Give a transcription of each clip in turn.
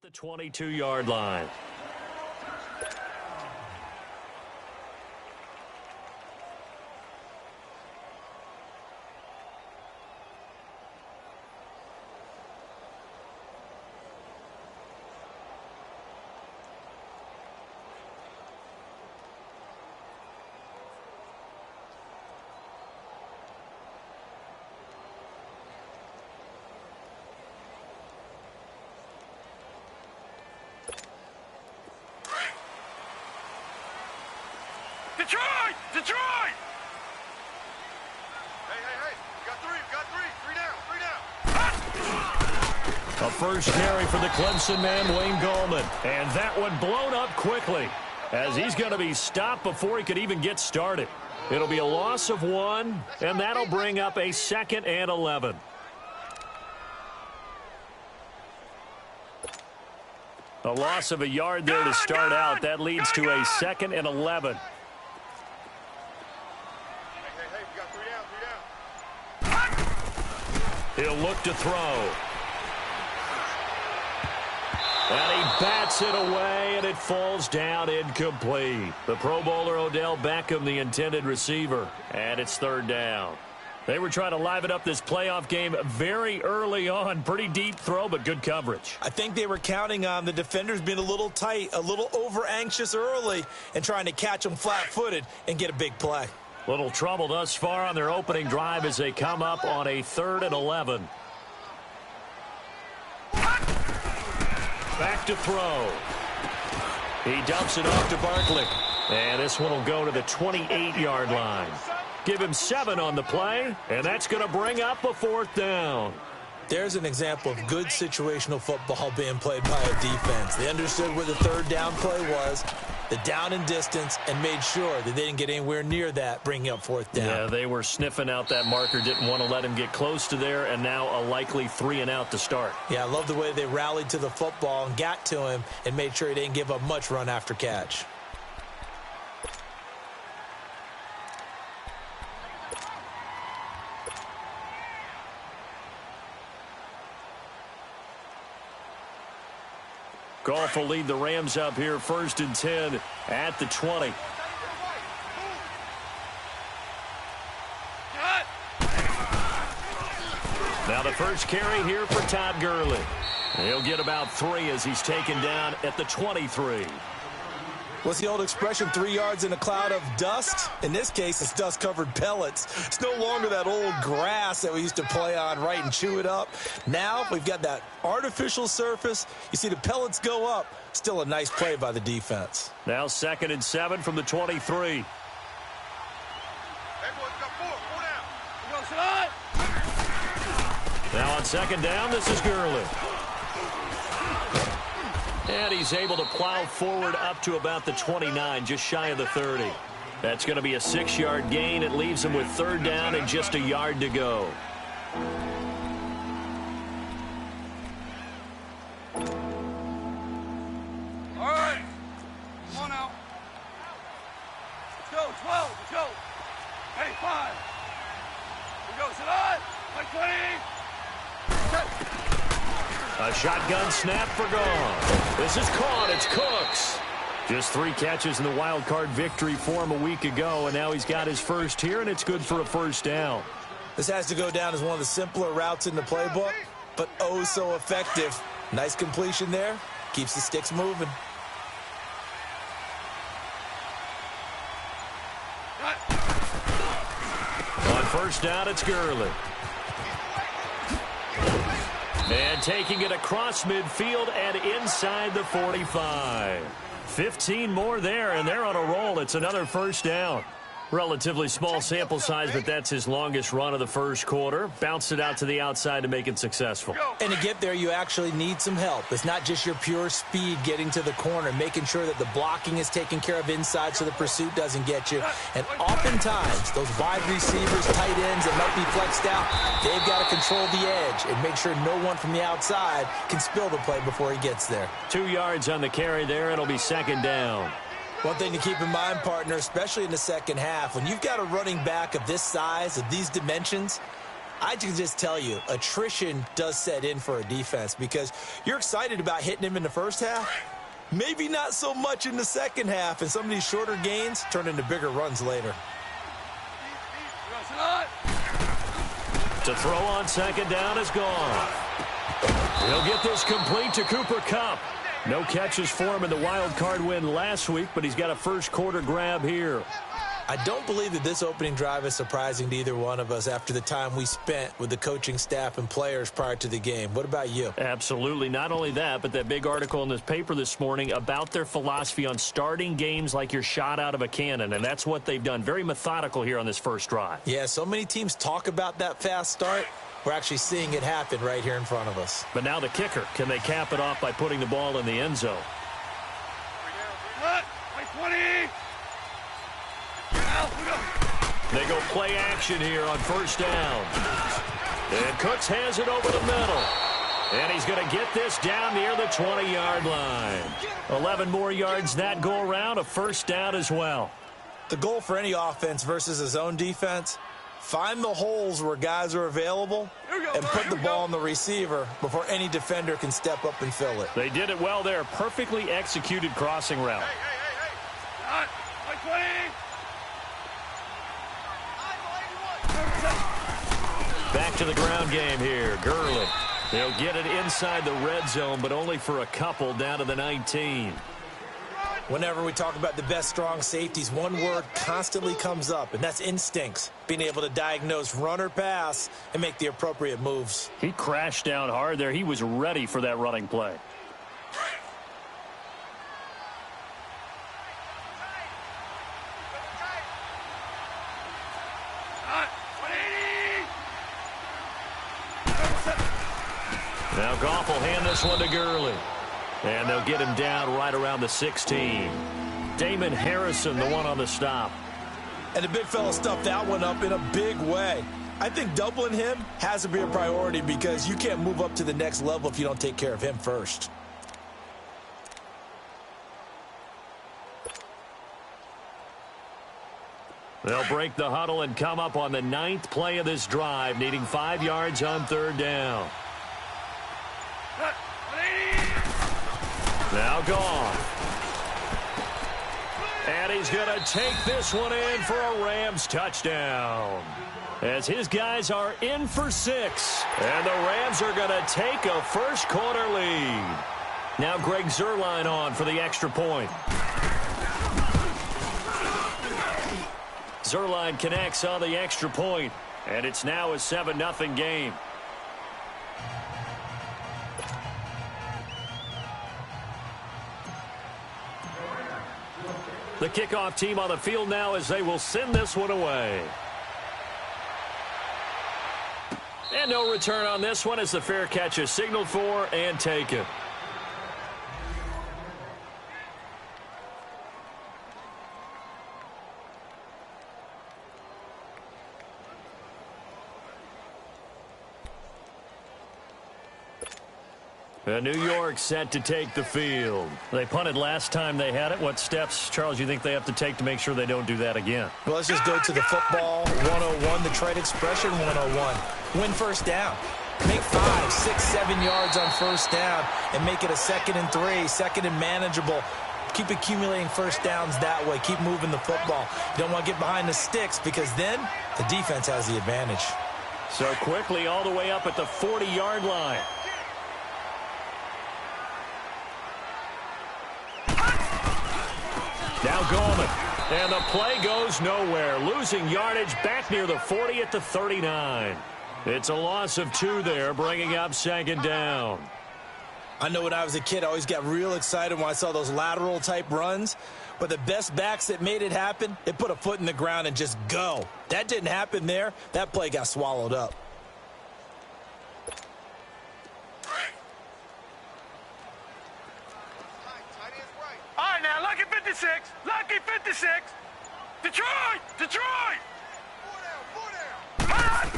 The 22-yard line. Detroit! Hey, you got three down. A first carry for the Clemson man, Wayne Gallman. And that one blown up quickly as he's going to be stopped before he could even get started. It'll be a loss of 1, and that'll bring up a 2nd and 11. A loss of a yard there to start out. That leads to a 2nd and 11. He'll look to throw. And he bats it away, and it falls down incomplete. The Pro Bowler Odell Beckham, the intended receiver, and it's 3rd down. They were trying to liven up this playoff game very early on. Pretty deep throw, but good coverage. I think they were counting on the defenders being a little tight, a little over-anxious early, and trying to catch them flat-footed and get a big play. Little trouble thus far on their opening drive as they come up on a 3rd and 11. Back to throw. He dumps it off to Barkley. And this one will go to the 28-yard line. Give him 7 on the play, and that's going to bring up a 4th down. There's an example of good situational football being played by a defense. They understood where the 3rd down play was, the down and distance, and made sure that they didn't get anywhere near that, bringing up 4th down. Yeah, they were sniffing out that marker, didn't want to let him get close to there, and now a likely 3 and out to start. Yeah, I love the way they rallied to the football and got to him and made sure he didn't give up much run after catch. Goff will lead the Rams up here 1st and 10 at the 20. Now the first carry here for Todd Gurley. He'll get about 3 as he's taken down at the 23. What's the old expression, 3 yards in a cloud of dust? In this case, it's dust-covered pellets. It's no longer that old grass that we used to play on, right, and chew it up. Now we've got that artificial surface. You see the pellets go up. Still a nice play by the defense. Now 2nd and 7 from the 23. Hey, boys, got 4 down. Now on 2nd down, this is Gurley. And he's able to plow forward up to about the 29, just shy of the 30. That's going to be a 6-yard gain. It leaves him with 3rd down and just a yard to go. All right. Come on now. Let's go. 12. Let's go. Hey, 5. Here we go. Sit on. Like 20. A shotgun snap for Goff. This is caught. It's Cooks. Just 3 catches in the wild card victory for him a week ago, and now he's got his first here, and it's good for a 1st down. This has to go down as one of the simpler routes in the playbook, but oh so effective. Nice completion there. Keeps the sticks moving. On 1st down, it's Gurley. And taking it across midfield and inside the 45. 15 more there, and they're on a roll. It's another 1st down. Relatively small sample size, but that's his longest run of the 1st quarter. Bounced it out to the outside to make it successful. And to get there, you actually need some help. It's not just your pure speed getting to the corner, making sure that the blocking is taken care of inside so the pursuit doesn't get you. And oftentimes, those wide receivers, tight ends that might be flexed out, they've got to control the edge and make sure no one from the outside can spill the play before he gets there. 2 yards on the carry there. It'll be 2nd down. One thing to keep in mind, partner, especially in the second half, when you've got a running back of this size, of these dimensions, I can just tell you, attrition does set in for a defense because you're excited about hitting him in the first half. Maybe not so much in the second half, and some of these shorter gains turn into bigger runs later. To throw on second down is gone. He'll get this complete to Cooper Kupp. No catches for him in the wild card win last week, but he's got a first quarter grab here. I don't believe that this opening drive is surprising to either one of us after the time we spent with the coaching staff and players prior to the game. What about you? Absolutely. Not only that, but that big article in this paper this morning about their philosophy on starting games like you're shot out of a cannon, and that's what they've done. Very methodical here on this first drive. Yeah, so many teams talk about that fast start. We're actually seeing it happen right here in front of us. But now the kicker. Can they cap it off by putting the ball in the end zone? 20. They go play action here on first down. And Cooks has it over the middle. And he's going to get this down near the 20-yard line. 11 more yards that go around, a first down as well. The goal for any offense versus a zone defense, find the holes where guys are available and put the ball on the receiver before any defender can step up and fill it. They did it well there. Perfectly executed crossing route. Hey. 20. Back to the ground game here. Gurley. They'll get it inside the red zone, but only for a couple down to the 19. Whenever we talk about the best strong safeties, one word constantly comes up, and that's instincts. Being able to diagnose run or pass and make the appropriate moves. He crashed down hard there. He was ready for that running play. Now Goff will hand this one to Gurley. And they'll get him down right around the 16. Damon Harrison, the one on the stop. And the big fella stuffed that one up in a big way. I think doubling him has to be a priority because you can't move up to the next level if you don't take care of him first. They'll break the huddle and come up on the 9th play of this drive, needing 5 yards on third down. Now gone. And he's going to take this one in for a Rams touchdown. As his guys are in for 6. And the Rams are going to take a first quarter lead. Now Greg Zuerlein on for the extra point. Zuerlein connects on the extra point. And it's now a 7-0 game. The kickoff team on the field now as they will send this one away. And no return on this one as the fair catch is signaled for and taken. New York set to take the field. They punted last time they had it. What steps, Charles, you think they have to take to make sure they don't do that again? Well, let's just go to the football 101, the trade expression 101. Win first down. Make 5, 6, 7 yards on first down and make it a 2nd and 3, 2nd and manageable. Keep accumulating first downs that way. Keep moving the football. You don't want to get behind the sticks because then the defense has the advantage. So quickly all the way up at the 40-yard line. Now Goldman, and the play goes nowhere. Losing yardage back near the 40 at the 39. It's a loss of 2 there, bringing up 2nd down. I know when I was a kid, I always got real excited when I saw those lateral-type runs. But the best backs that made it happen, they put a foot in the ground and just go. That didn't happen there. That play got swallowed up. All right, now, lucky 56. Lucky 56. Detroit! Detroit! 4 down.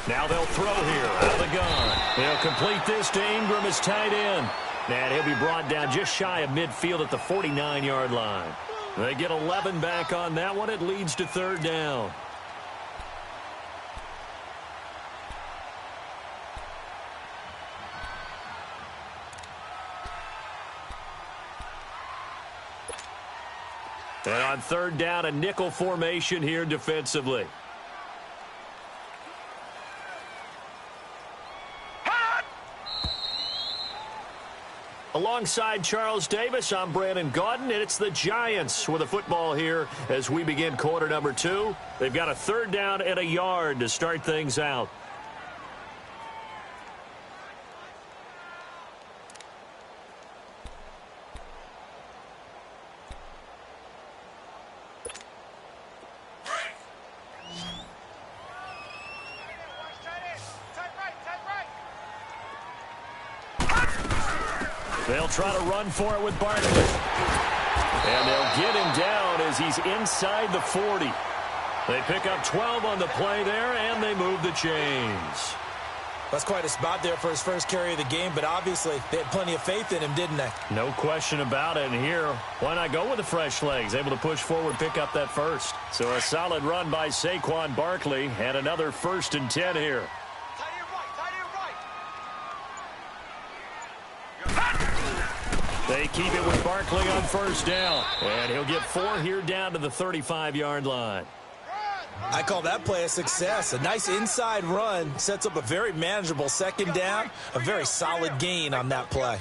Now they'll throw here out of the gun. They'll complete this to Ingram as tight end. And he'll be brought down just shy of midfield at the 49-yard line. They get 11 back on that one. It leads to 3rd down. And on third down, a nickel formation here defensively. Alongside Charles Davis, I'm Brandon Gaudin, and it's the Giants with the football here as we begin quarter number 2. They've got a third down and a yard to start things out. They'll try to run for it with Barkley. And they'll get him down as he's inside the 40. They pick up 12 on the play there, and they move the chains. That's quite a spot there for his first carry of the game, but obviously they had plenty of faith in him, didn't they? No question about it. And here, why not go with the fresh legs? Able to push forward, pick up that first. So a solid run by Saquon Barkley, and another 1st and 10 here. They keep it with Barkley on first down. And he'll get 4 here down to the 35-yard line. I call that play a success. A nice inside run sets up a very manageable second down. A very solid gain on that play.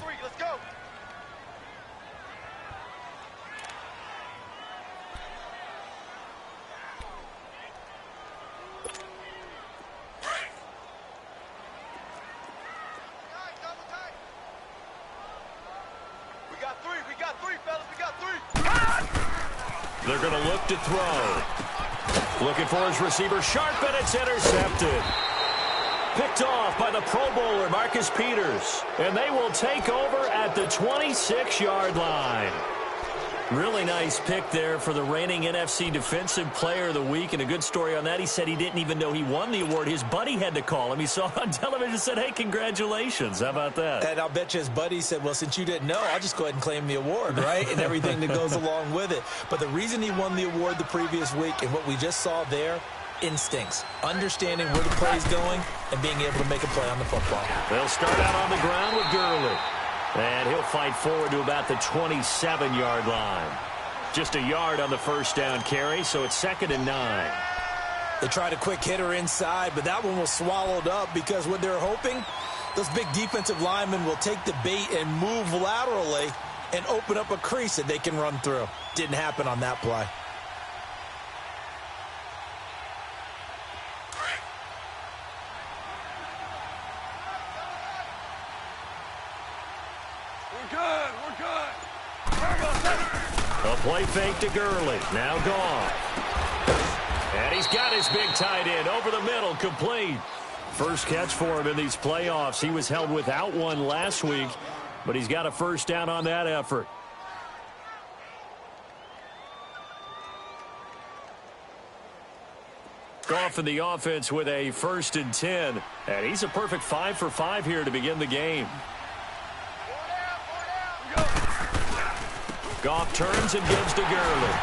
They're going to look to throw. Looking for his receiver, sharp, and it's intercepted. Picked off by the Pro Bowler, Marcus Peters. And they will take over at the 26-yard line. Really nice pick there for the reigning NFC Defensive Player of the Week. And a good story on that. He said he didn't even know he won the award. His buddy had to call him. He saw it on television and said, hey, congratulations. How about that? And I'll bet you his buddy said, well, since you didn't know, I'll just go ahead and claim the award, right? And everything that goes along with it. But the reason he won the award the previous week and what we just saw there, instincts, understanding where the play is going and being able to make a play on the football. They'll start out on the ground with Gurley. And he'll fight forward to about the 27-yard line. Just a yard on the first down carry, so it's 2nd and 9. They tried a quick hitter inside, but that one was swallowed up because what they're hoping, those big defensive linemen will take the bait and move laterally and open up a crease that they can run through. Didn't happen on that play. A play fake to Gurley. Now gone. And he's got his big tight end over the middle, complete. First catch for him in these playoffs. He was held without one last week, but he's got a first down on that effort. Goff in the offense with a 1st and 10. And he's a perfect 5 for 5 here to begin the game. Goff turns and gives to Gurley.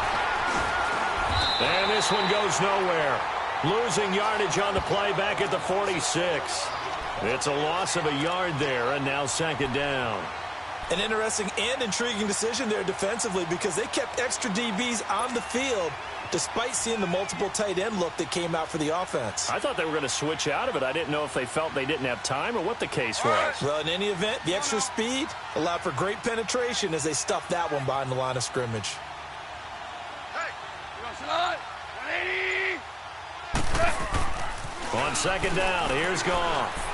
And this one goes nowhere. Losing yardage on the play back at the 46. It's a loss of a yard there, and now 2nd down. An interesting and intriguing decision there defensively because they kept extra DBs on the field despite seeing the multiple tight end look that came out for the offense. I thought they were going to switch out of it. I didn't know if they felt they didn't have time or what the case was. Well, in any event, the extra speed allowed for great penetration as they stuffed that one behind the line of scrimmage. On 2nd down, here's Goff.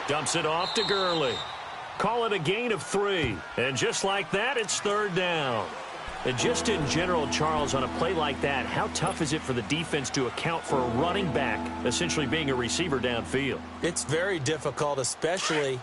Dumps it off to Gurley. Call it a gain of 3. And just like that, it's 3rd down. And just in general, Charles, on a play like that, how tough is it for the defense to account for a running back essentially being a receiver downfield? It's very difficult, especially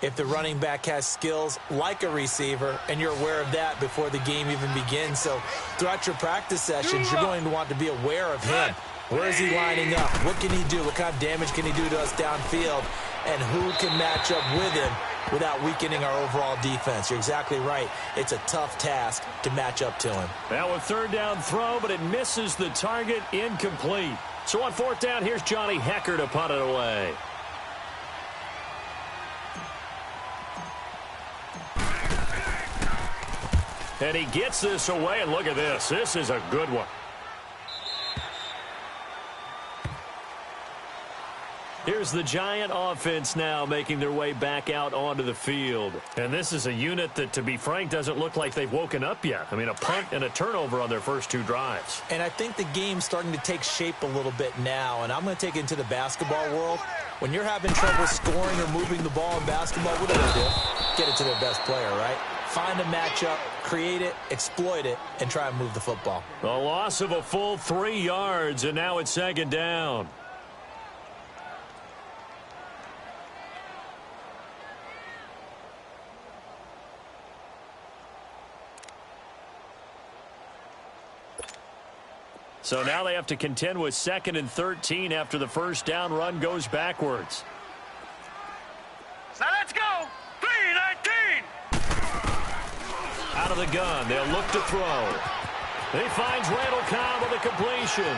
if the running back has skills like a receiver, and you're aware of that before the game even begins. So throughout your practice sessions, you're going to want to be aware of him. Where is he lining up? What can he do? What kind of damage can he do to us downfield? And who can match up with him without weakening our overall defense? You're exactly right. It's a tough task to match up to him. Now a 3rd down throw, but it misses the target, incomplete. So on 4th down, here's Johnny Hecker to punt it away. And he gets this away, and look at this. This is a good one. Here's the Giant offense now making their way back out onto the field. And this is a unit that, to be frank, doesn't look like they've woken up yet. I mean, a punt and a turnover on their first 2 drives. And I think the game's starting to take shape a little bit now. And I'm going to take it into the basketball world. When you're having trouble scoring or moving the ball in basketball, what do they do? Get it to their best player, right? Find a matchup, create it, exploit it, and try and move the football. A loss of a full 3 yards, and now it's second down. So now they have to contend with 2nd and 13 after the first down run goes backwards. So let's go. 3-19. Out of the gun, they'll look to throw. He finds Randall Cobb on the completion.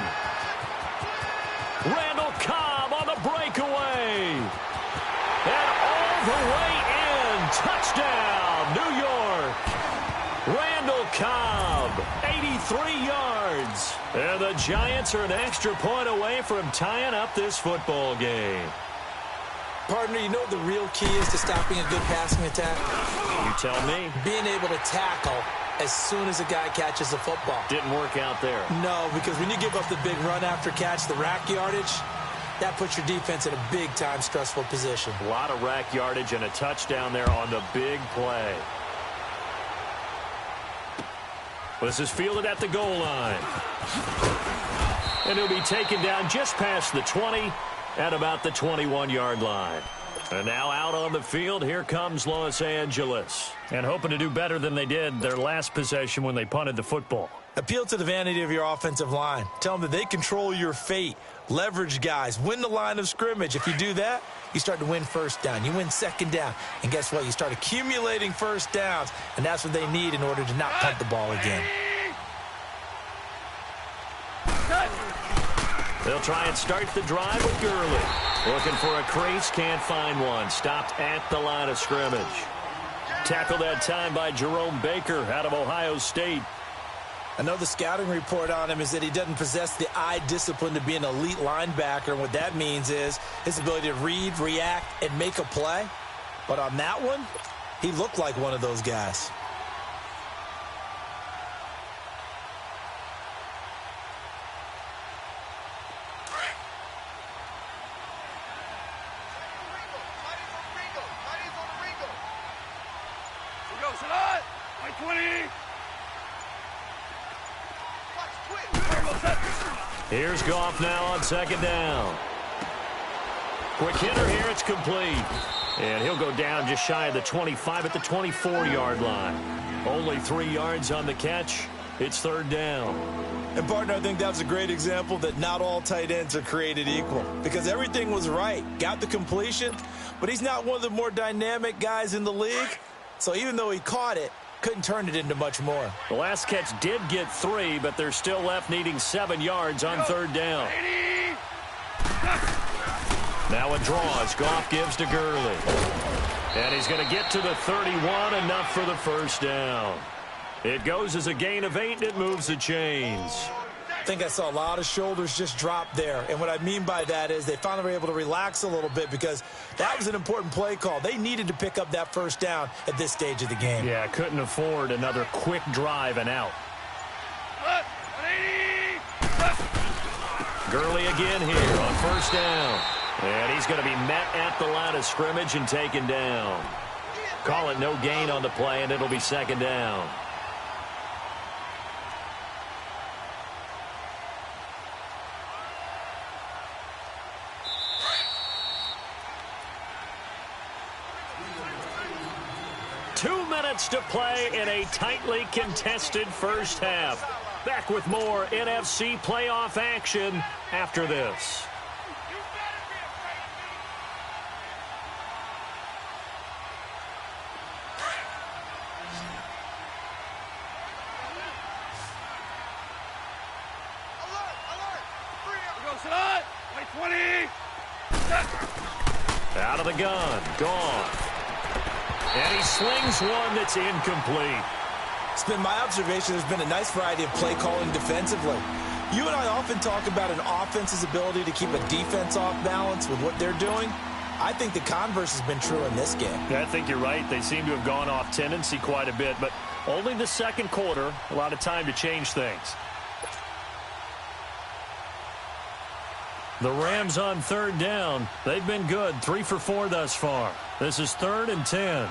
Randall Cobb on the breakaway. And all the way in. Touchdown, New York. Randall Cobb, 83 yards. And the Giants are an extra point away from tying up this football game. Partner, you know what the real key is to stopping a good passing attack? You tell me. Being able to tackle as soon as a guy catches the football. Didn't work out there. No, because when you give up the big run after catch, the rack yardage, that puts your defense in a big-time stressful position. A lot of rack yardage and a touchdown there on the big play. This is fielded at the goal line. And he'll be taken down just past the 20 at about the 21-yard line. And now out on the field, here comes Los Angeles. And hoping to do better than they did their last possession when they punted the football. Appeal to the vanity of your offensive line. Tell them that they control your fate. Leverage guys. Win the line of scrimmage. If you do that, you start to win first down. You win second down. And guess what? You start accumulating first downs. And that's what they need in order to not punt the ball again. They'll try and start the drive with Gurley. Looking for a crease, can't find one. Stopped at the line of scrimmage. Tackled that time by Jerome Baker out of Ohio State. I know the scouting report on him is that he doesn't possess the eye discipline to be an elite linebacker. And what that means is his ability to read, react, and make a play. But on that one, he looked like one of those guys. Here's Goff now on second down. Quick hitter here, it's complete. And he'll go down just shy of the 25 at the 24-yard line. Only 3 yards on the catch. It's third down. And, partner, I think that was a great example that not all tight ends are created equal. Because everything was right. Got the completion, but he's not one of the more dynamic guys in the league. So even though he caught it, couldn't turn it into much more. The last catch did get 3, but they're still left needing 7 yards on third down. Now a draw as Goff gives to Gurley. And he's going to get to the 31, enough for the first down. It goes as a gain of 8, and it moves the chains. I think I saw a lot of shoulders just drop there. And what I mean by that is they finally were able to relax a little bit because that was an important play call. They needed to pick up that first down at this stage of the game. Yeah, couldn't afford another quick drive and out. Gurley again here on first down. And he's going to be met at the line of scrimmage and taken down. Call it no gain on the play, and it'll be second down. To play in a tightly contested first half. Back with more NFC playoff action after this. Out of the gun, gone. And he slings one that's incomplete. It's been my observation there's been a nice variety of play calling defensively. You and I often talk about an offense's ability to keep a defense off balance with what they're doing. I think the converse has been true in this game. Yeah, I think you're right. They seem to have gone off tendency quite a bit, but only the second quarter, a lot of time to change things. The Rams on third down. They've been good, 3 for 4 thus far. This is 3rd and 10.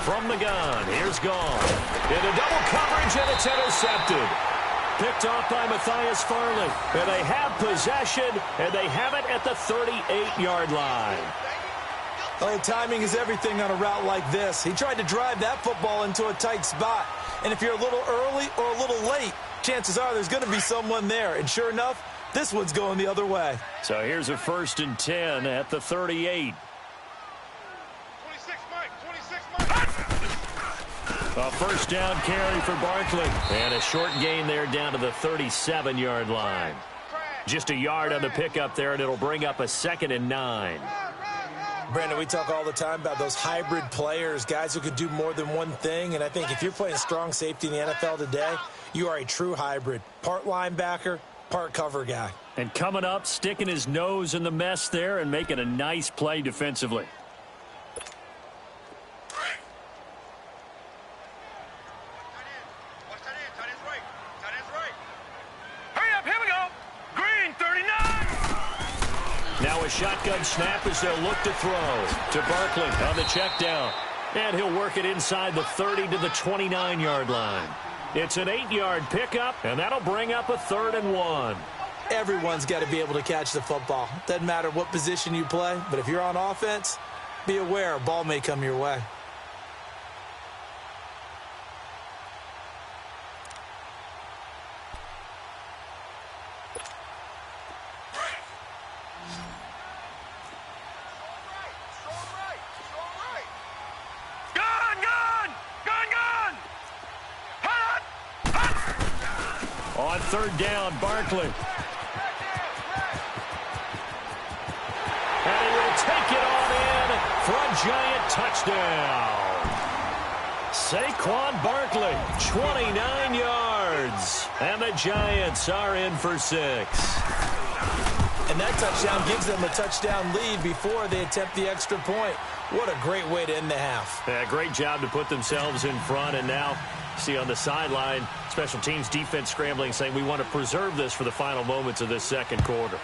From the gun, here's Gone. Into double coverage, and it's intercepted. Picked off by Matthias Farley. And they have possession, and they have it at the 38-yard line. Oh, timing is everything on a route like this. He tried to drive that football into a tight spot. And if you're a little early or a little late, chances are there's going to be someone there. And sure enough, this one's going the other way. So here's a 1st and 10 at the 38. A first down carry for Barkley. And a short gain there down to the 37-yard line. Just a yard on the pickup there, and it'll bring up a 2nd and 9. Brandon, we talk all the time about those hybrid players, guys who could do more than one thing. And I think if you're playing strong safety in the NFL today, you are a true hybrid. Part linebacker, part cover guy. And coming up, sticking his nose in the mess there and making a nice play defensively. Now a shotgun snap as they'll look to throw to Barkley on the check down. And he'll work it inside the 30 to the 29-yard line. It's an 8-yard pickup, and that'll bring up a 3rd and 1. Everyone's got to be able to catch the football. Doesn't matter what position you play, but if you're on offense, be aware a ball may come your way. On 3rd down, Barkley. And he will take it on in for a giant touchdown. Saquon Barkley, 29 yards. And the Giants are in for 6. And that touchdown gives them a touchdown lead before they attempt the extra point. What a great way to end the half. Yeah, great job to put themselves in front, and now see on the sideline, special teams defense scrambling, saying we want to preserve this for the final moments of this second quarter.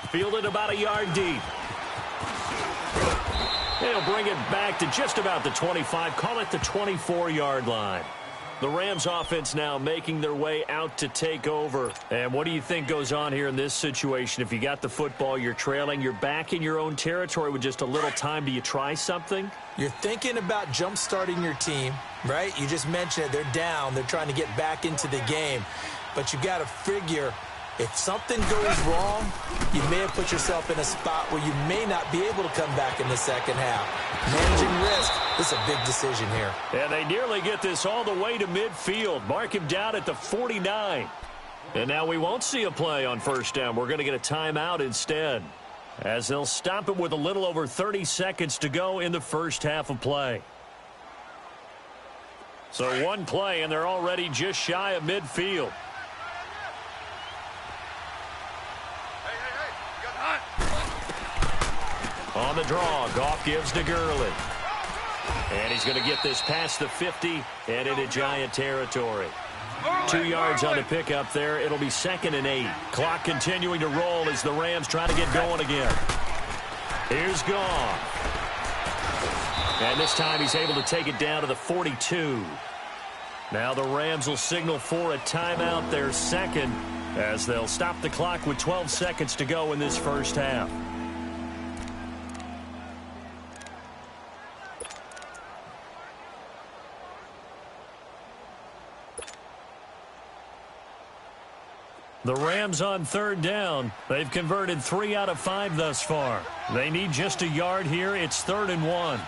Fielded about a yard deep. They'll bring it back to just about the 25, call it the 24-yard line. The Rams offense now making their way out to take over. And what do you think goes on here in this situation? If you got the football, you're trailing, you're back in your own territory with just a little time. Do you try something? You're thinking about jump-starting your team, right? You just mentioned it. They're down. They're trying to get back into the game. But you got to figure if something goes wrong, you may have put yourself in a spot where you may not be able to come back in the second half. Managing risk, this is a big decision here. And they nearly get this all the way to midfield. Mark him down at the 49. And now we won't see a play on 1st down. We're going to get a timeout instead, as they'll stop it with a little over 30 seconds to go in the first half of play. So one play, and they're already just shy of midfield. On the draw, Goff gives to Gurley. And he's going to get this past the 50 and into Giant territory. 2 yards on the pickup there. It'll be 2nd and 8. Clock continuing to roll as the Rams try to get going again. Here's Goff. And this time he's able to take it down to the 42. Now the Rams will signal for a timeout, their second, as they'll stop the clock with 12 seconds to go in this first half. The Rams on 3rd down. They've converted 3 out of 5 thus far. They need just a yard here. It's 3rd and 1.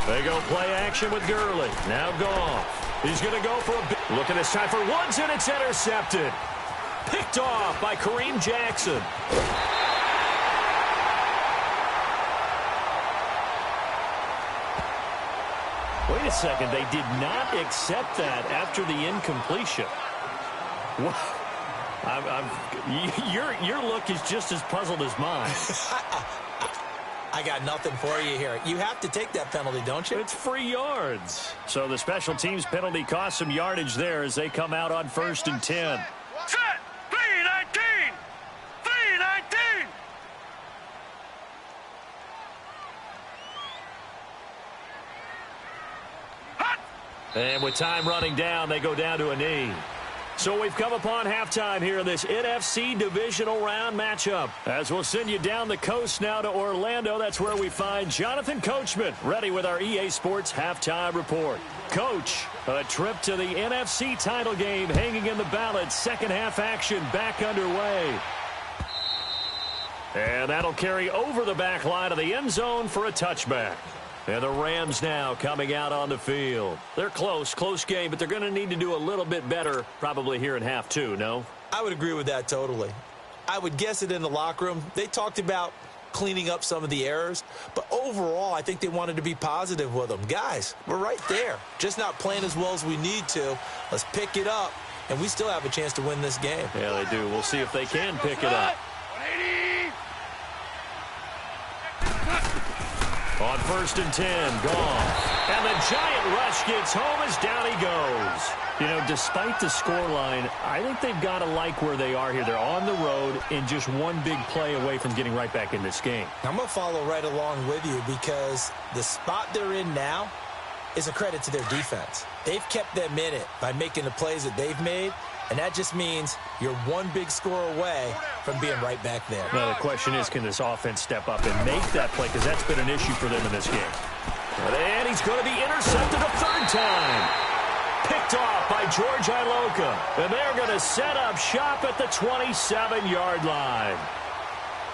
They go play action with Gurley. Now Goff. He's going to go for a big look at this time for Woods, and it's intercepted. Picked off by Kareem Jackson. Wait a second, they did not accept that after the incompletion. Your look is just as puzzled as mine. I got nothing for you here. You have to take that penalty, don't you? It's free yards. So the special teams penalty cost some yardage there as they come out on 1st and 10. Set! 3-19! 3-19! And with time running down, they go down to a knee. So we've come upon halftime here in this NFC divisional round matchup. As we'll send you down the coast now to Orlando, that's where we find Jonathan Coachman, ready with our EA Sports halftime report. Coach, a trip to the NFC title game hanging in the balance. Second half action back underway. And that'll carry over the back line of the end zone for a touchback. And the Rams now coming out on the field. They're close game, but they're going to need to do a little bit better probably here in half two, no? I would agree with that totally. I would guess it in the locker room. They talked about cleaning up some of the errors, but overall I think they wanted to be positive with them. Guys, we're right there. Just not playing as well as we need to. Let's pick it up, and we still have a chance to win this game. Yeah, they do. We'll see if they can pick it up. 180! On 1st and 10, gone. And the giant rush gets home as down he goes. You know, despite the scoreline, I think they've got to like where they are here. They're on the road and just one big play away from getting right back in this game. I'm going to follow right along with you because the spot they're in now is a credit to their defense. They've kept them in it by making the plays that they've made, and that just means you're one big score away from being right back there. Now, the question is, can this offense step up and make that play? Because that's been an issue for them in this game. And he's going to be intercepted a third time. Picked off by George Iloka. And they're going to set up shop at the 27-yard line.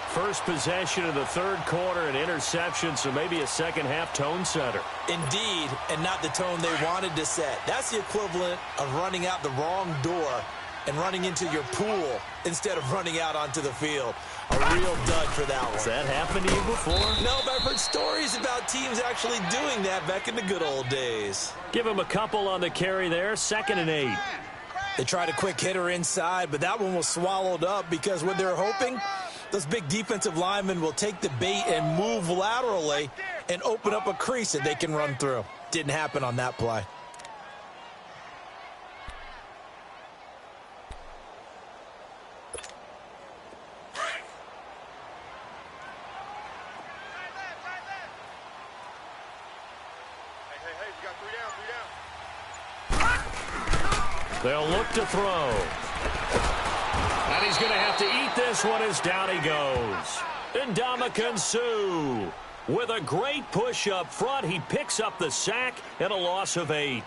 First possession of the third quarter, an interception, so maybe a second-half tone setter. Indeed, and not the tone they wanted to set. That's the equivalent of running out the wrong door and running into your pool instead of running out onto the field. A real dud for that one. Has that happened to you before? No, but I've heard stories about teams actually doing that back in the good old days. Give him a couple on the carry there, 2nd and 8. They tried a quick hitter inside, but that one was swallowed up because what they're hoping, those big defensive linemen will take the bait and move laterally and open up a crease that they can run through. Didn't happen on that play. They'll look to throw. And he's going to have to eat this one as down he goes. Ndamukong Suh with a great push up front. He picks up the sack and a loss of 8.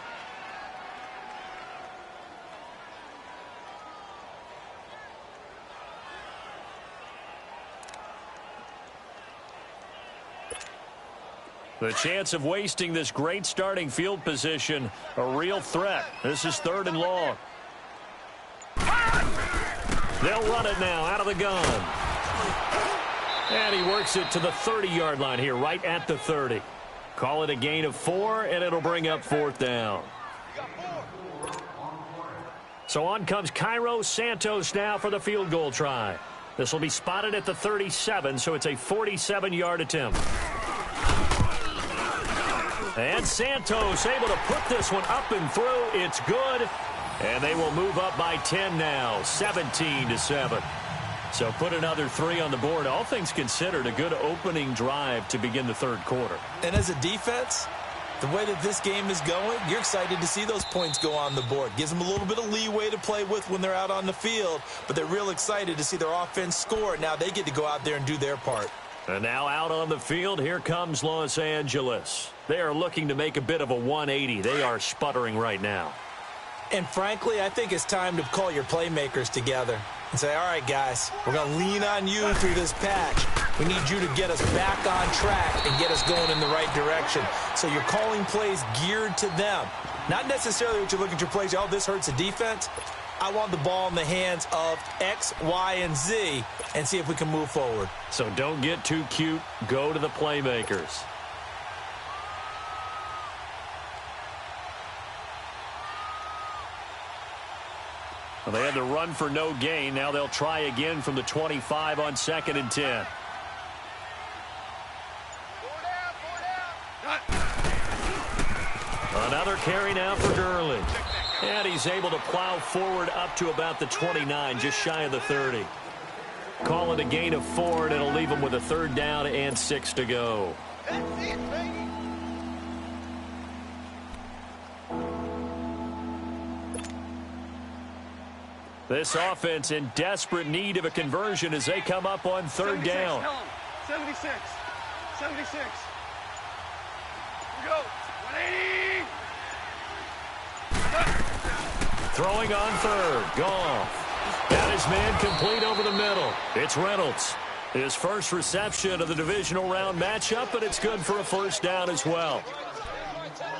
The chance of wasting this great starting field position, a real threat. This is 3rd and long. They'll run it now out of the gun. And he works it to the 30-yard line here, right at the 30. Call it a gain of 4, and it'll bring up 4th down. So on comes Cairo Santos now for the field goal try. This will be spotted at the 37, so it's a 47-yard attempt. And Santos able to put this one up and through. It's good. And they will move up by 10 now, 17-7. So put another 3 on the board. All things considered, a good opening drive to begin the third quarter. And as a defense, the way that this game is going, you're excited to see those points go on the board. Gives them a little bit of leeway to play with when they're out on the field, but they're real excited to see their offense score. Now they get to go out there and do their part. And now out on the field, here comes Los Angeles. They are looking to make a bit of a 180. They are sputtering right now. And frankly, I think it's time to call your playmakers together and say, all right, guys, we're going to lean on you through this patch. We need you to get us back on track and get us going in the right direction. So you're calling plays geared to them. Not necessarily what you look at your plays, oh, this hurts the defense. I want the ball in the hands of X, Y, and Z and see if we can move forward. So don't get too cute. Go to the playmakers. Well, they had to run for no gain. Now they'll try again from the 25 on 2nd and 10. Another carry now for Gurley. And he's able to plow forward up to about the 29, just shy of the 30. Call it a gain of 4, and it'll leave him with a 3rd down and 6 to go. That's it, baby. This offense in desperate need of a conversion as they come up on 3rd down. 76. 76. Here we go. 180. Throwing on 3rd. Goff. Got his man complete over the middle. It's Reynolds. His first reception of the divisional round matchup, but it's good for a 1st down as well.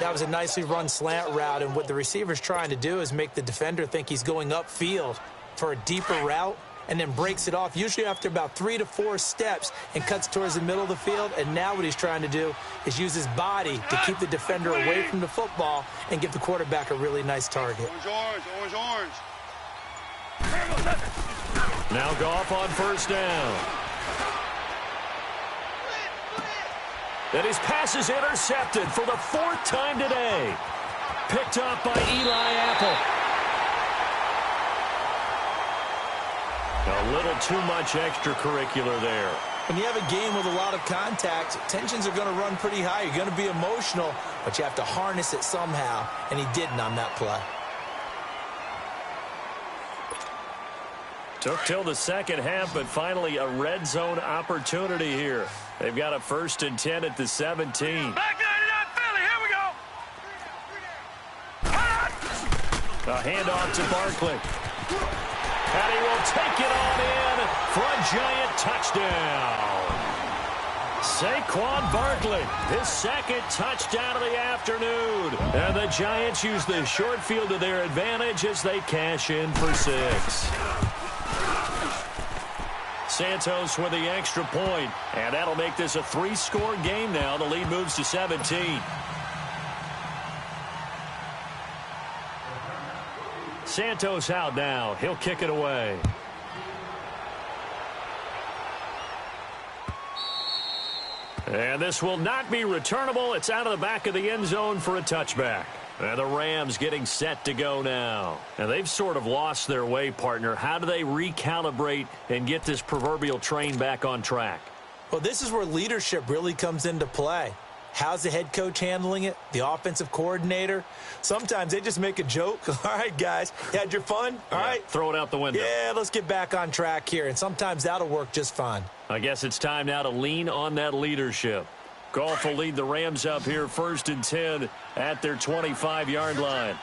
That was a nicely run slant route, and what the receiver's trying to do is make the defender think he's going upfield for a deeper route and then breaks it off, usually after about 3 to 4 steps, and cuts towards the middle of the field. And now what he's trying to do is use his body to keep the defender away from the football and give the quarterback a really nice target. Orange. Now Goff on 1st down. And his pass is intercepted for the 4th time today. Picked up by Eli Apple. A little too much extracurricular there. When you have a game with a lot of contact, tensions are going to run pretty high. You're going to be emotional, but you have to harness it somehow, and he didn't on that play. Took till the 2nd half, but finally a red zone opportunity here. They've got a 1st and 10 at the 17. Back 99 Philly. Here we go. A handoff to Barkley. And he will take it on in for a giant touchdown. Saquon Barkley, his 2nd touchdown of the afternoon. And the Giants use the short field to their advantage as they cash in for 6. Santos with the extra point, and that'll make this a 3-score game now. The lead moves to 17. Santos out now. He'll kick it away. And this will not be returnable. It's out of the back of the end zone for a touchback. And the Rams getting set to go now. And they've sort of lost their way, partner. How do they recalibrate and get this proverbial train back on track? Well, this is where leadership really comes into play. How's the head coach handling it? The offensive coordinator? Sometimes they just make a joke. All right, guys, you had your fun? All right. Throw it out the window. Yeah, let's get back on track here. And sometimes that'll work just fine. I guess it's time now to lean on that leadership. Goff will lead the Rams up here 1st and 10 at their 25-yard line.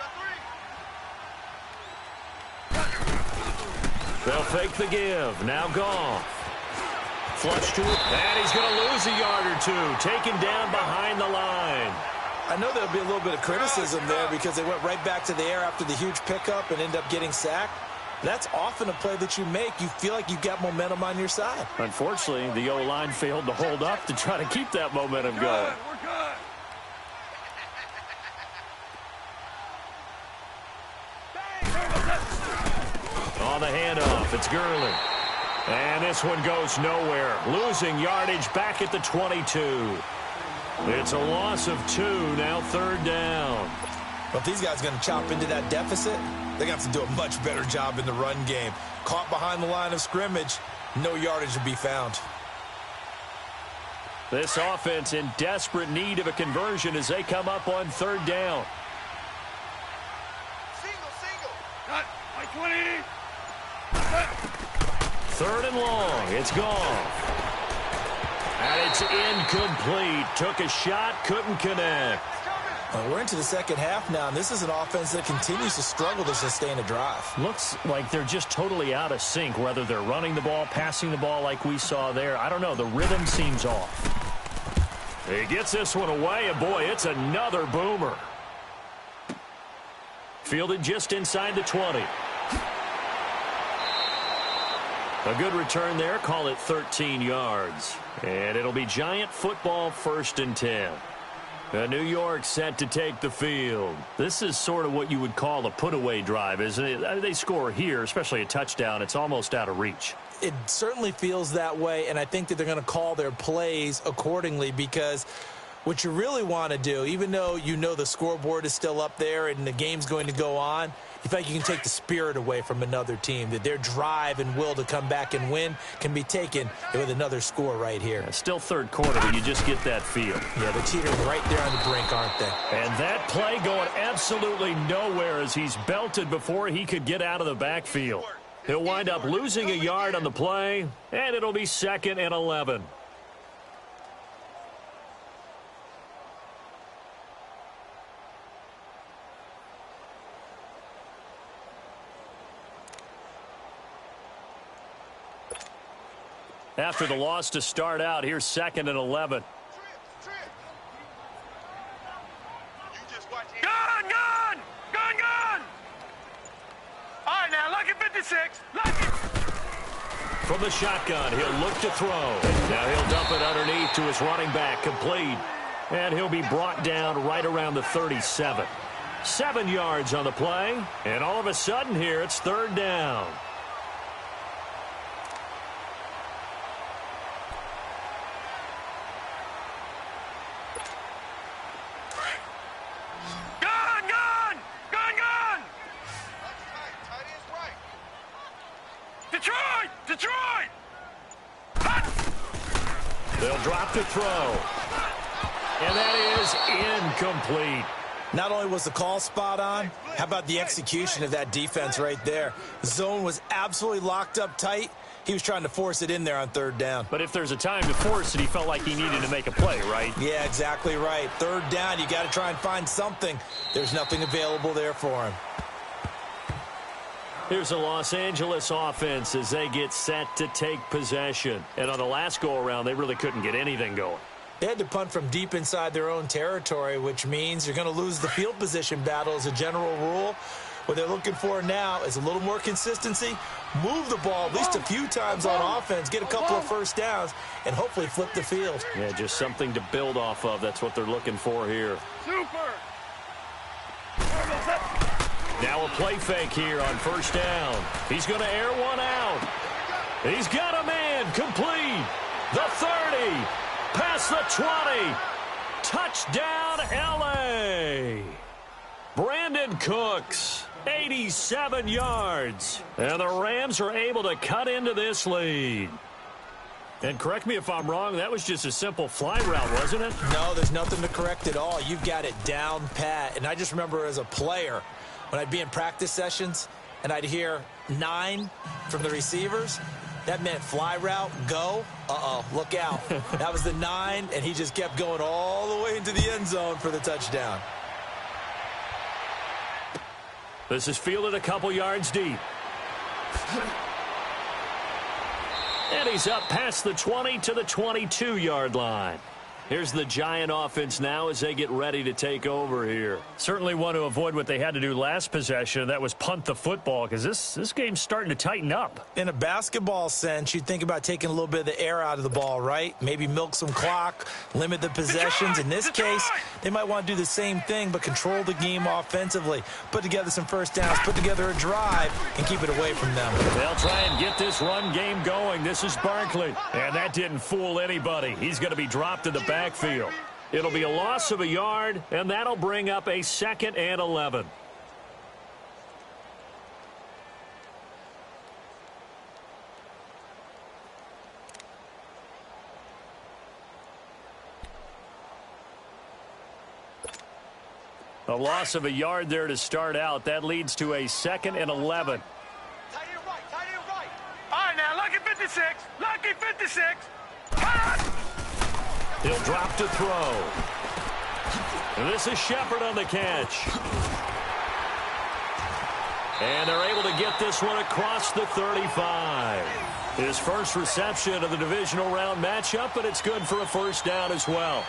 They'll fake the give. Now Goff. Flush to it. And he's going to lose a yard or 2. Taken down behind the line. I know there'll be a little bit of criticism there because they went right back to the air after the huge pickup and end up getting sacked. That's often a play that you make. You feel like you've got momentum on your side. Unfortunately, the O-line failed to hold up to try to keep that momentum going. We're good. On the handoff, it's Gurley. And this one goes nowhere. Losing yardage back at the 22. It's a loss of 2, now 3rd down. Well, if these guys are going to chop into that deficit, they're going to have to do a much better job in the run game. Caught behind the line of scrimmage, no yardage to be found. This offense in desperate need of a conversion as they come up on 3rd down. Single. Cut. 20. 3rd and long. It's gone. And it's incomplete. Took a shot, couldn't connect. We're into the 2nd half now, and this is an offense that continues to struggle to sustain a drive. Looks like they're just totally out of sync, whether they're running the ball, passing the ball like we saw there. I don't know. The rhythm seems off. He gets this one away, and boy, it's another boomer. Fielded just inside the 20. A good return there. Call it 13 yards. And it'll be Giant football, 1st and 10. New York set to take the field. This is sort of what you would call a put-away drive, isn't it? They score here, especially a touchdown. It's almost out of reach. It certainly feels that way, and I think that they're going to call their plays accordingly, because what you really want to do, even though you know the scoreboard is still up there and the game's going to go on, you feel like you can take the spirit away from another team, that their drive and will to come back and win can be taken with another score right here. Still third quarter, but you just get that feel. Yeah, they're teetering right there on the brink, aren't they? And that play going absolutely nowhere as he's belted before he could get out of the backfield. He'll wind up losing a yard on the play, and it'll be 2nd and 11. After the loss to start out, here's 2nd and 11. Gun! All right, now, lucky 56. Lucky. From the shotgun, he'll look to throw. Now he'll dump it underneath to his running back, complete. And he'll be brought down right around the 37. 7 yards on the play. And all of a sudden here, it's 3rd down. Detroit! They'll drop to throw. And that is incomplete. Not only was the call spot on, how about the execution of that defense right there? The zone was absolutely locked up tight. He was trying to force it in there on 3rd down. But if there's a time to force it, he felt like he needed to make a play, right? Yeah, exactly right. 3rd down, you got to try and find something. There's nothing available there for him. Here's the Los Angeles offense as they get set to take possession. And on the last go-around, they really couldn't get anything going. They had to punt from deep inside their own territory, which means you're going to lose the field position battle as a general rule. What they're looking for now is a little more consistency, move the ball at least a few times on offense, get a couple of 1st downs, and hopefully flip the field. Yeah, just something to build off of. That's what they're looking for here. Super! Now a play fake here on 1st down. He's going to air one out. He's got a man complete. The 30. Past the 20. Touchdown, L.A. Brandon Cooks, 87 yards. And the Rams are able to cut into this lead. And correct me if I'm wrong, that was just a simple fly route, wasn't it? No, there's nothing to correct at all. You've got it down pat. And I just remember as a player, when I'd be in practice sessions and I'd hear 9 from the receivers, that meant fly route, go. Look out. That was the 9, and he just kept going all the way into the end zone for the touchdown. This is fielded a couple yards deep. And he's up past the 20 to the 22-yard line. Here's the Giant offense now as they get ready to take over here. Certainly want to avoid what they had to do last possession. That was punt the football, because this game's starting to tighten up. In a basketball sense, you'd think about taking a little bit of the air out of the ball, right? Maybe milk some clock, limit the possessions. In this case, they might want to do the same thing, but control the game offensively. Put together some 1st downs, put together a drive, and keep it away from them. They'll try and get this run game going. This is Barkley. And that didn't fool anybody. He's going to be dropped in the backfield. It'll be a loss of a yard, and that'll bring up a 2nd and 11. A loss of a yard there to start out. That leads to a 2nd and 11. Tight end right. All right, now, lucky 56. Lucky 56. He'll drop to throw. And this is Shepard on the catch. And they're able to get this one across the 35. His first reception of the divisional round matchup, but it's good for a 1st down as well.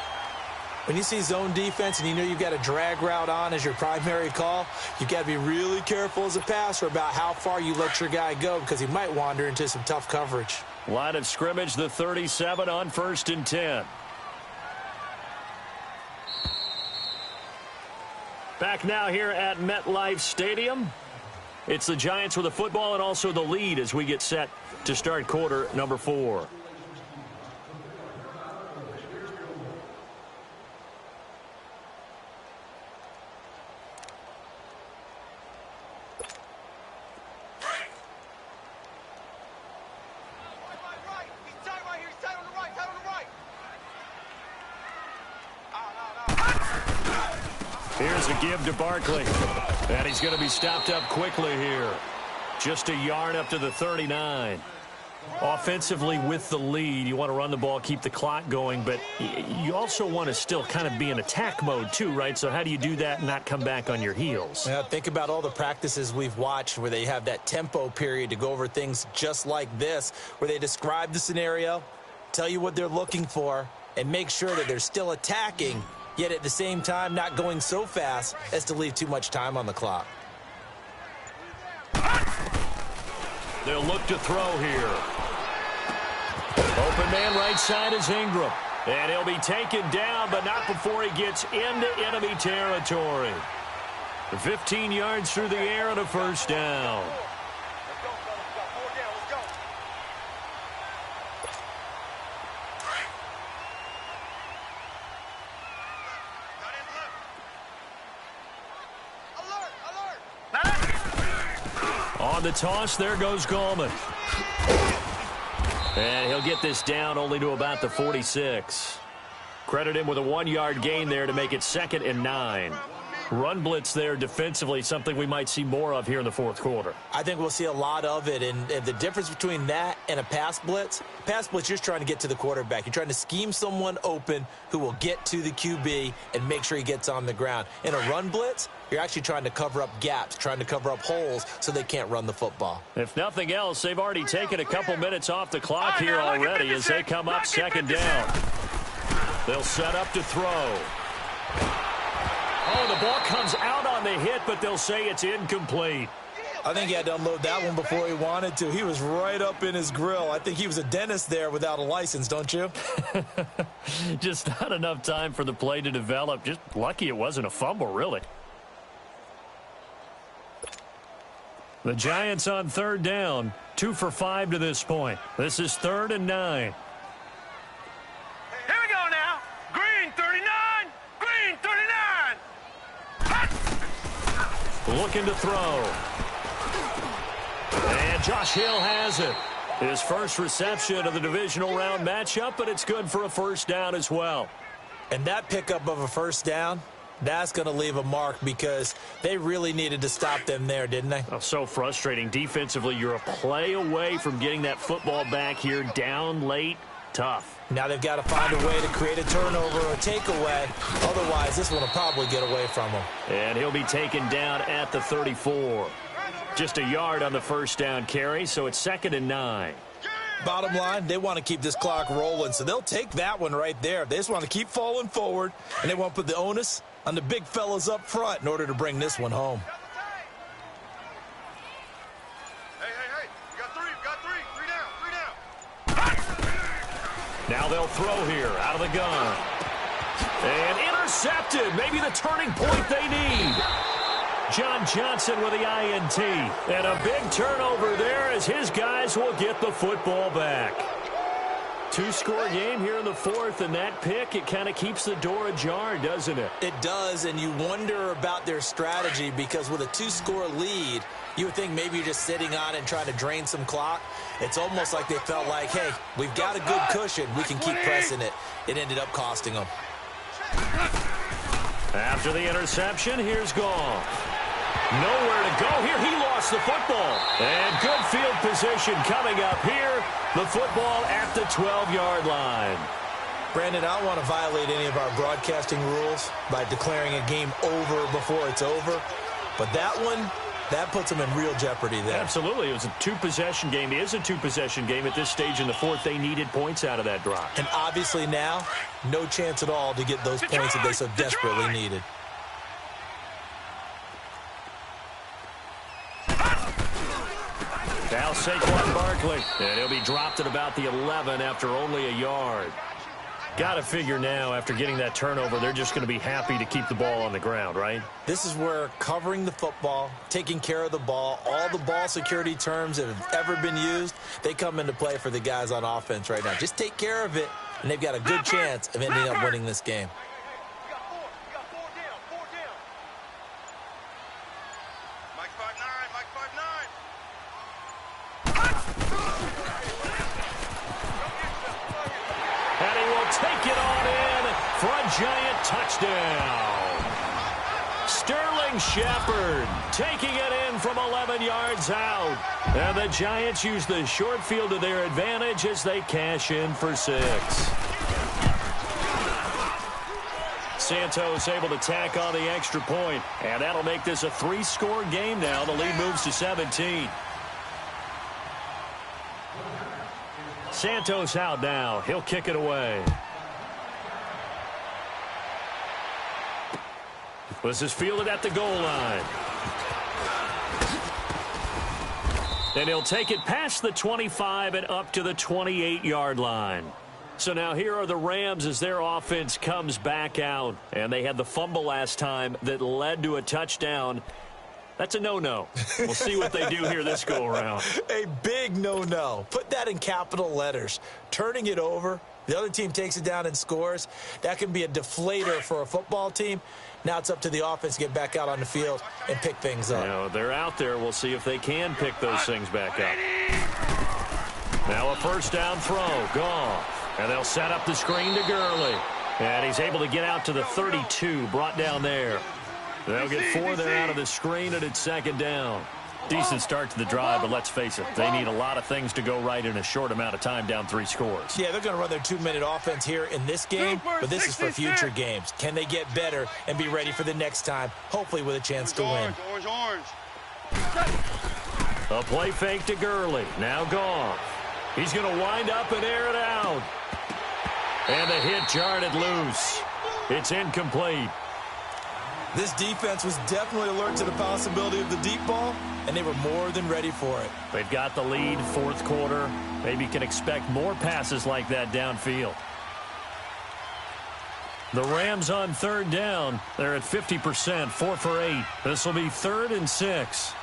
When you see zone defense and you know you've got a drag route on as your primary call, you've got to be really careful as a passer about how far you let your guy go because he might wander into some tough coverage. Line of scrimmage, the 37 on 1st and 10. Back now here at MetLife Stadium. It's the Giants with the football and also the lead as we get set to start quarter number 4. Here's a give to Barkley. And he's going to be stopped up quickly here. Just a yard up to the 39. Offensively with the lead, you want to run the ball, keep the clock going, but you also want to still kind of be in attack mode too, right? So how do you do that and not come back on your heels? Yeah, think about all the practices we've watched where they have that tempo period to go over things just like this, where they describe the scenario, tell you what they're looking for, and make sure that they're still attacking, yet at the same time not going so fast as to leave too much time on the clock. They'll look to throw here. Open man right side is Ingram. And he'll be taken down, but not before he gets into enemy territory. 15 yards through the air and a first down. On the toss, there goes Gallman. And he'll get this down only to about the 46. Credit him with a 1-yard gain there to make it 2nd and 9. Run blitz there defensively, something we might see more of here in the fourth quarter. I think we'll see a lot of it, and the difference between that and a pass blitz, you're just trying to get to the quarterback. You're trying to scheme someone open who will get to the QB and make sure he gets on the ground. In a run blitz, you're actually trying to cover up gaps, trying to cover up holes so they can't run the football. If nothing else, they've already taken a couple minutes off the clock here already as they come up 2nd down. They'll set up to throw. Oh, the ball comes out on the hit, but they'll say it's incomplete. I think he had to unload that one before he wanted to. He was right up in his grill. I think he was a dentist there without a license, don't you? Just not enough time for the play to develop. Just lucky it wasn't a fumble, really. The Giants on 3rd down, 2 for 5 to this point. This is 3rd and 9. Here we go now. Green 39. Green 39. Looking to throw. And Josh Hill has it. His first reception of the divisional round matchup, but it's good for a first down as well. And that pickup of a first down, that's going to leave a mark because they really needed to stop them there, didn't they? Oh, so frustrating. Defensively, you're a play away from getting that football back here down late. Tough. Now they've got to find a way to create a turnover or a takeaway. Otherwise, this one will probably get away from them. And he'll be taken down at the 34. Just a yard on the first down carry, so it's 2nd and 9. Bottom line, they want to keep this clock rolling, so they'll take that one right there. They just want to keep falling forward, and they want to put the onus on the big fellas up front in order to bring this one home. Hey, you got three down. Now they'll throw here out of the gun. And intercepted, maybe the turning point they need. John Johnson with the INT. And a big turnover there as his guys will get the football back. 2-score game here in the 4th, and that pick, it kind of keeps the door ajar, doesn't it? It does, and you wonder about their strategy because with a 2-score lead, you would think maybe you're just sitting on it and trying to drain some clock. It's almost like they felt like, hey, we've got a good cushion. We can keep pressing it. It ended up costing them. After the interception, here's Goff. Nowhere to go here. He lost the football. And good field position coming up here. The football at the 12-yard line. Brandon, I don't want to violate any of our broadcasting rules by declaring a game over before it's over. But that one, That puts them in real jeopardy there. Absolutely. It was a two-possession game. It is a two-possession game at this stage in the fourth. They needed points out of that drop. And obviously now, no chance at all to get those points that they so desperately needed. Now Saquon Barkley. And he'll be dropped at about the 11 after only a yard. Got to figure now, after getting that turnover, they're just going to be happy to keep the ball on the ground, right? This is where covering the football, taking care of the ball, all the ball security terms that have ever been used, they come into play for the guys on offense right now. Just take care of it, and they've got a good chance of ending up winning this game. Giant touchdown. Sterling Shepard taking it in from 11 yards out. And the Giants use the short field to their advantage as they cash in for 6. Santos able to tack on the extra point. And that'll make this a 3-score game now. The lead moves to 17. Santos out now. He'll kick it away. This is fielded at the goal line. And he'll take it past the 25 and up to the 28-yard line. So now here are the Rams as their offense comes back out. And they had the fumble last time that led to a touchdown. That's a no-no. We'll see what they do here this go-around. A big no-no. Put that in capital letters. Turning it over, the other team takes it down and scores. That can be a deflator for a football team. Now it's up to the offense to get back out on the field and pick things up. You know, they're out there. We'll see if they can pick those things back up. Now a first down throw. Goff. And they'll set up the screen to Gurley. And he's able to get out to the 32. Brought down there. They'll get 4 there out of the screen, and it's second down. Decent start to the drive, but let's face it, they need a lot of things to go right in a short amount of time, down 3 scores. Yeah, they're going to run their 2-minute offense here in this game, but this is for future games. Can they get better and be ready for the next time, hopefully with a chance to win? Orange. A play fake to Gurley. Now Goff. He's going to wind up and air it out. And the hit jarred it loose. It's incomplete. This defense was definitely alert to the possibility of the deep ball, and they were more than ready for it. They've got the lead, 4th quarter. Maybe can expect more passes like that downfield. The Rams on 3rd down. They're at 50%, 4 for 8. This will be 3rd and 6.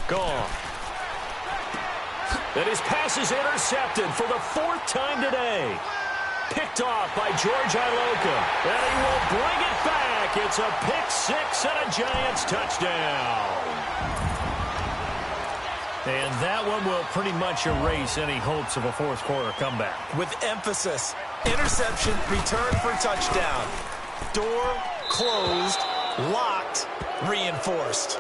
Gone. And his pass is intercepted for the 4th time today. Picked off by George Iloka. And he will bring it back. It's a pick 6 and a Giants touchdown. And that one will pretty much erase any hopes of a 4th quarter comeback. With emphasis, interception, return for touchdown. Door closed, locked, reinforced.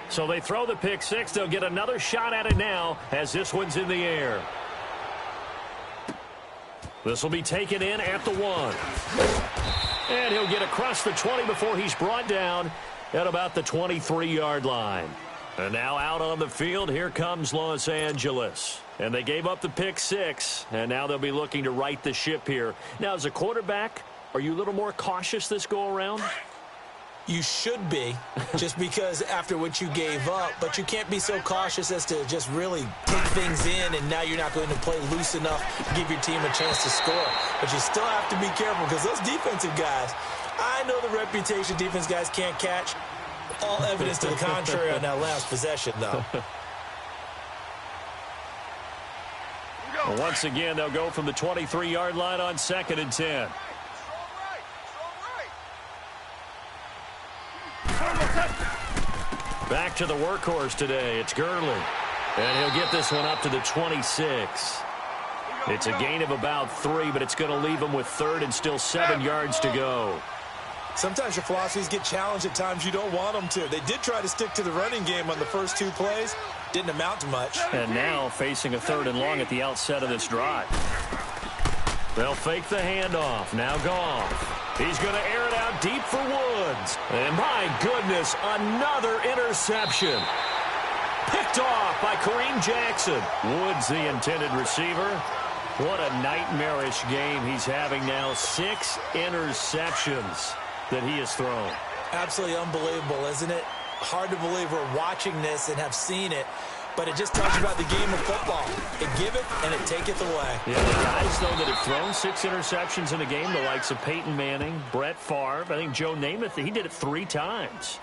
So they throw the pick 6. They'll get another shot at it now as this one's in the air. This will be taken in at the 1. And he'll get across the 20 before he's brought down at about the 23-yard line. And now out on the field, here comes Los Angeles. And they gave up the pick 6, and now they'll be looking to right the ship here. Now, as a quarterback, are you a little more cautious this go-around? You should be, just because after what you gave up, but you can't be so cautious as to just really take things in, and now you're not going to play loose enough to give your team a chance to score. But you still have to be careful, because those defensive guys, I know the reputation defense guys can't catch. All evidence to the contrary on that last possession, though. Well, once again, they'll go from the 23-yard line on 2nd and 10. Back to the workhorse today. It's Gurley. And he'll get this one up to the 26. It's a gain of about 3, but it's going to leave them with third and still 7 yards to go. Sometimes your philosophies get challenged at times you don't want them to. They did try to stick to the running game on the first 2 plays. Didn't amount to much. And now facing a 3rd and long at the outset of this drive. They'll fake the handoff. Now Goff. He's going to air it out deep for Woods. And my goodness, another interception. Picked off by Kareem Jackson. Woods, the intended receiver. What a nightmarish game he's having now. 6 interceptions that he has thrown. Absolutely unbelievable, isn't it? Hard to believe we're watching this and have seen it, but it just tells you about the game of football. It giveth and it taketh away. Yeah, the guys, though, that have thrown 6 interceptions in a game, the likes of Peyton Manning, Brett Favre, I think Joe Namath, he did it 3 times.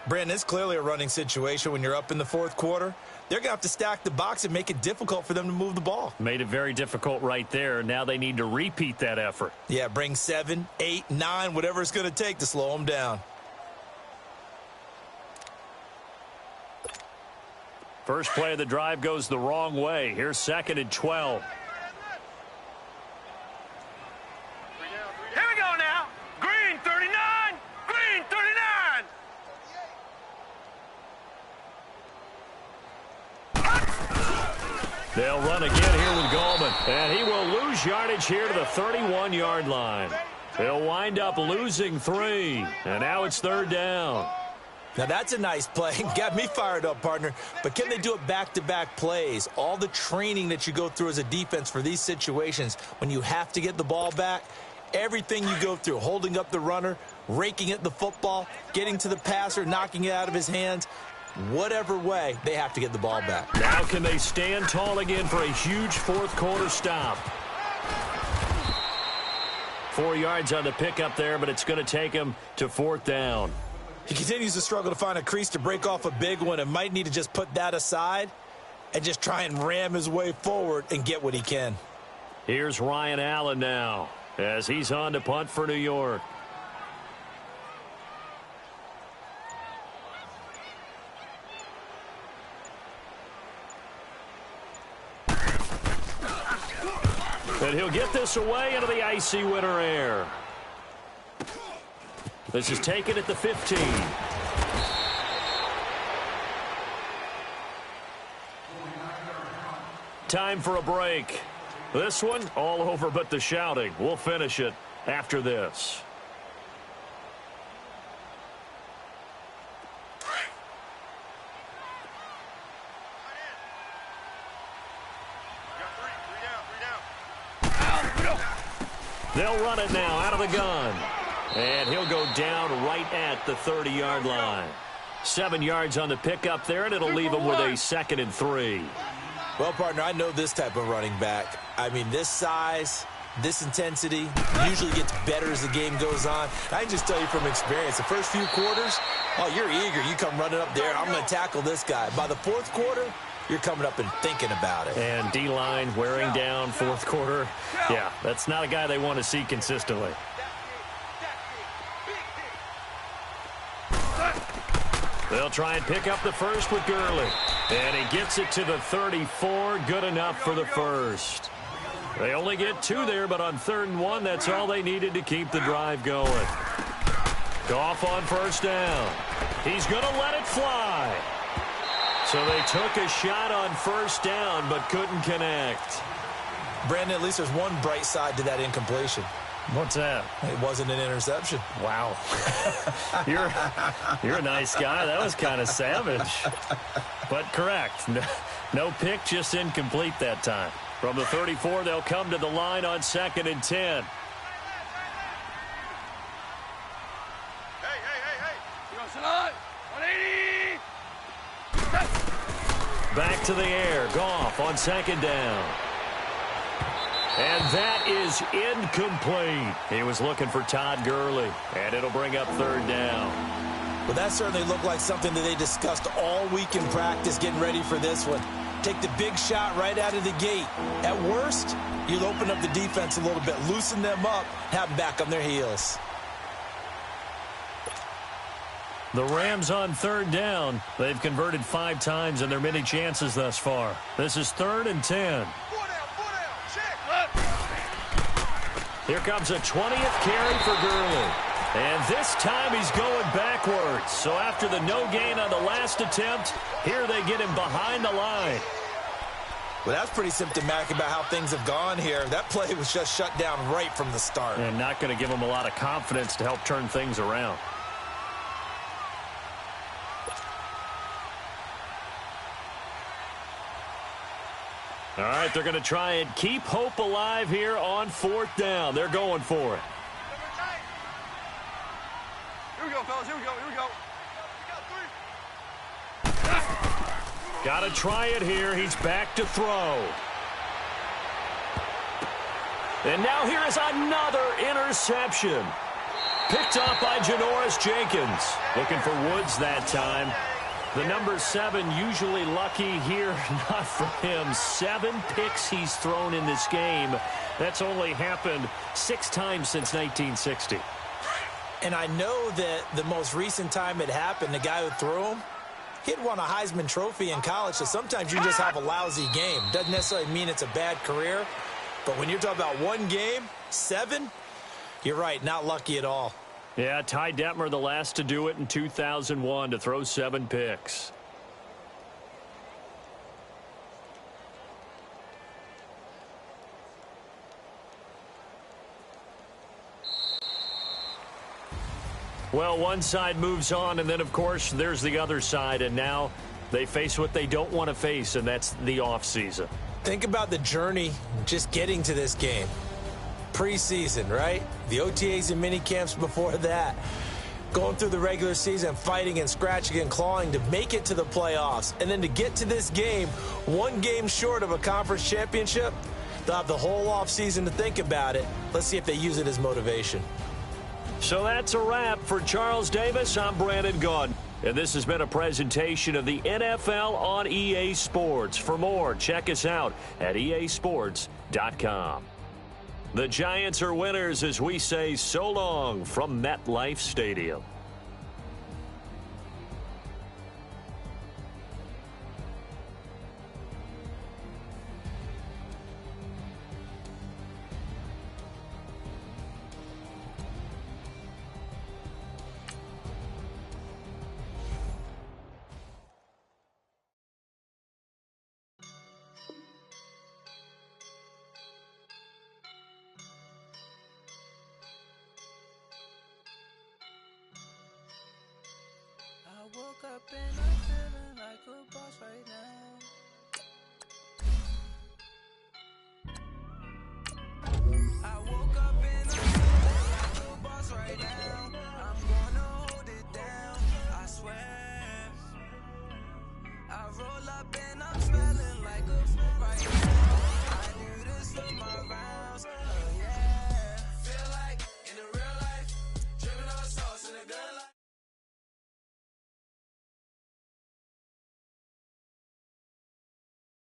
Brandon, it's clearly a running situation when you're up in the 4th quarter. They're going to have to stack the box and make it difficult for them to move the ball. Made it very difficult right there. Now they need to repeat that effort. Yeah, bring 7, 8, 9, whatever it's going to take to slow them down. First play of the drive goes the wrong way. Here's 2nd and 12. Here we go now. Green 39. Green 39. They'll run again here with Gallman. And he will lose yardage here to the 31-yard line. They'll wind up losing 3. And now it's 3rd down. Now, that's a nice play. Got me fired up, partner. But can they do it back-to-back plays? All the training that you go through as a defense for these situations, when you have to get the ball back, everything you go through, holding up the runner, raking at the football, getting to the passer, knocking it out of his hands, whatever way, they have to get the ball back. Now can they stand tall again for a huge 4th quarter stop? 4 yards on the pickup there, but it's going to take him to 4th down. He continues to struggle to find a crease to break off a big one and might need to just put that aside and just try and ram his way forward and get what he can. Here's Ryan Allen now as he's on to punt for New York. And he'll get this away into the icy winter air. This is taken at the 15. Time for a break. This one all over but the shouting. We'll finish it after this. They'll run it now out of the gun. And he'll go down right at the 30-yard line. 7 yards on the pickup there, and it'll leave him with a 2nd and 3. Well, partner, I know this type of running back. I mean, this size, this intensity usually gets better as the game goes on. I can just tell you from experience, the first few quarters, oh, you're eager. You come running up there, I'm going to tackle this guy. By the 4th quarter, you're coming up and thinking about it. And D-line wearing down 4th quarter. Yeah, that's not a guy they want to see consistently. They'll try and pick up the first with Gurley. And he gets it to the 34. Good enough for the first. They only get 2 there, but on 3rd and 1, that's all they needed to keep the drive going. Goff on 1st down. He's going to let it fly. So they took a shot on 1st down, but couldn't connect. Brandon, at least there's one bright side to that incompletion. What's that? It wasn't an interception. Wow. You're a nice guy. That was kind of savage. But correct. No pick, just incomplete that time. From the 34, they'll come to the line on 2nd and 10. Hey. You know, Salon, 180. Back to the air. Goff on 2nd down. And that is incomplete. He was looking for Todd Gurley, and it'll bring up 3rd down. Well, that certainly looked like something that they discussed all week in practice, getting ready for this one. Take the big shot right out of the gate. At worst, you'll open up the defense a little bit, loosen them up, have them back on their heels. The Rams on 3rd down. They've converted 5 times in their many chances thus far. This is 3rd and 10. Four down, check. Here comes a 20th carry for Gurley. And this time he's going backwards. So after the no gain on the last attempt, here they get him behind the line. Well, that's pretty symptomatic about how things have gone here. That play was just shut down right from the start. And not going to give him a lot of confidence to help turn things around. All right, they're going to try and keep hope alive here on 4th down. They're going for it. Here we go, fellas. Here we go. Here we go. Got to try it here. He's back to throw. And now here is another interception. Picked off by Janoris Jenkins. Looking for Woods that time. The number 7 usually lucky here. Not for him. 7 picks he's thrown in this game. That's only happened 6 times since 1960. And I know that the most recent time it happened, the guy who threw him, he'd won a Heisman Trophy in college, so sometimes you just have a lousy game. Doesn't necessarily mean it's a bad career, but when you're talking about one game, 7, you're right, not lucky at all. Yeah, Ty Detmer, the last to do it in 2001, to throw 7 picks. Well, one side moves on, and then, of course, there's the other side, and now they face what they don't want to face, and that's the offseason. Think about the journey just getting to this game. Preseason, right? The OTAs and mini camps before that. Going through the regular season, fighting and scratching and clawing to make it to the playoffs. And then to get to this game, 1 game short of a conference championship, they'll have the whole offseason to think about it. Let's see if they use it as motivation. So that's a wrap for Charles Davis. I'm Brandon Gaudin. And this has been a presentation of the NFL on EA Sports. For more, check us out at easports.com. The Giants are winners as we say so long from MetLife Stadium. Woke up and I'm feeling like a boss right now. I woke up and I'm feeling like a boss right now. I'm gonna hold it down, I swear. I roll up and I'm smelling like a right now. I do this for my rounds.